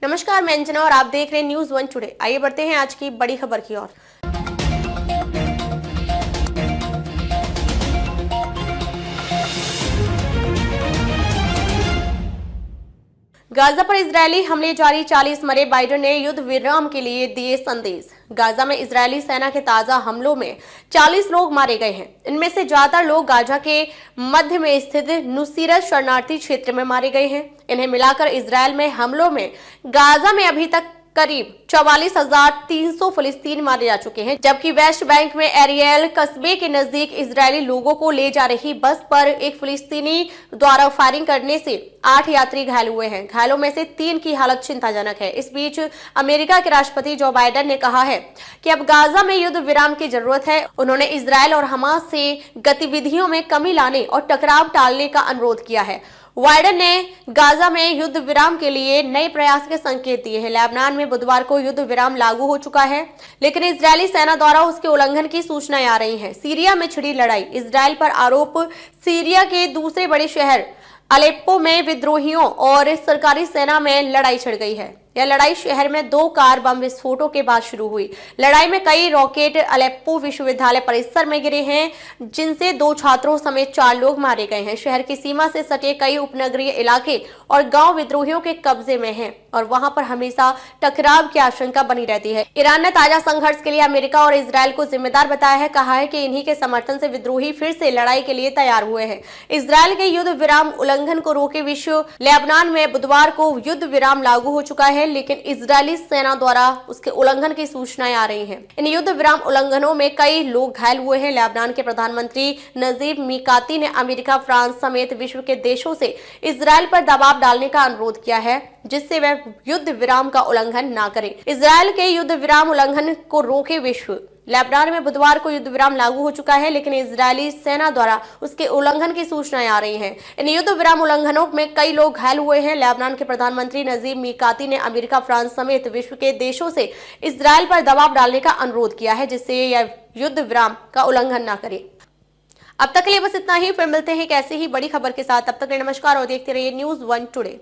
नमस्कार, मैं अंजना और आप देख रहे हैं न्यूज वन टुडे। आइए बढ़ते हैं आज की बड़ी खबर की ओर। गाजा पर इजरायली हमले जारी, 40 मरे। बाइडेन ने युद्ध विराम के लिए दिए संदेश। गाजा में इजरायली सेना के ताजा हमलों में 40 लोग मारे गए हैं। इनमें से ज्यादातर लोग गाजा के मध्य में स्थित नुसीरत शरणार्थी क्षेत्र में मारे गए हैं। इन्हें मिलाकर इजरायल में हमलों में गाजा में अभी तक करीब 44,300 फिलिस्तीनी मारे जा चुके हैं, जबकि वेस्ट बैंक में एरियल कस्बे के नजदीक इजरायली लोगों को ले जा रही बस पर एक फिलिस्तीनी द्वारा फायरिंग करने से 8 यात्री घायल हुए हैं। घायलों में से 3 की हालत चिंताजनक है। इस बीच अमेरिका के राष्ट्रपति जो बाइडेन ने कहा है कि अब गाजा में युद्ध विराम की जरूरत है। उन्होंने इजरायल और हमास से गतिविधियों में कमी लाने और टकराव टालने का अनुरोध किया है। बाइडेन ने गाजा में युद्ध विराम के लिए नए प्रयास के संकेत दिए हैं। लेबनान में बुधवार को युद्ध विराम लागू हो चुका है, लेकिन इजरायली सेना द्वारा उसके उल्लंघन की सूचनाएं आ रही हैं। सीरिया में छिड़ी लड़ाई, इजरायल पर आरोप। सीरिया के दूसरे बड़े शहर अलेप्पो में विद्रोहियों और सरकारी सेना में लड़ाई छिड़ गई है। यह लड़ाई शहर में 2 कार बम विस्फोटों के बाद शुरू हुई। लड़ाई में कई रॉकेट अलेप्पो विश्वविद्यालय परिसर में गिरे हैं, जिनसे 2 छात्रों समेत 4 लोग मारे गए हैं। शहर की सीमा से सटे कई उपनगरीय इलाके और गांव विद्रोहियों के कब्जे में हैं और वहां पर हमेशा टकराव की आशंका बनी रहती है। ईरान ने ताजा संघर्ष के लिए अमेरिका और इजरायल को जिम्मेदार बताया है। कहा है कि इन्हीं के समर्थन से विद्रोही फिर से लड़ाई के लिए तैयार हुए हैं। इजरायल के युद्ध विराम उल्लंघन को रोके विश्व लेबनान में बुधवार को युद्ध विराम लागू हो चुका है, लेकिन इजरायली सेना द्वारा उसके उल्लंघन की सूचनाएं आ रही हैं। इन युद्ध विराम उल्लंघनों में कई लोग घायल हुए हैं। लेबनान के प्रधानमंत्री नजीब मिकाती ने अमेरिका, फ्रांस समेत विश्व के देशों से इजरायल पर दबाव डालने का अनुरोध किया है, जिससे वह युद्ध विराम का उल्लंघन ना करे। इजरायल के युद्ध विराम उल्लंघन को रोके विश्व। लेबनान में बुधवार को युद्ध विराम लागू हो चुका है, लेकिन इजरायली सेना द्वारा उसके उल्लंघन की सूचनाएं आ रही हैं। इन युद्ध विराम उल्लंघनों में कई लोग घायल हुए हैं। लेबनान के प्रधानमंत्री नजीब मिकाती ने अमेरिका, फ्रांस समेत विश्व के देशों से इजरायल पर दबाव डालने का अनुरोध किया है, जिससे यह युद्ध विराम का उल्लंघन न करे। अब तक के लिए बस इतना ही। फिर मिलते हैं एक ऐसी ही बड़ी खबर के साथ। तब तक के लिए नमस्कार और देखते रहिए न्यूज वन टुडे।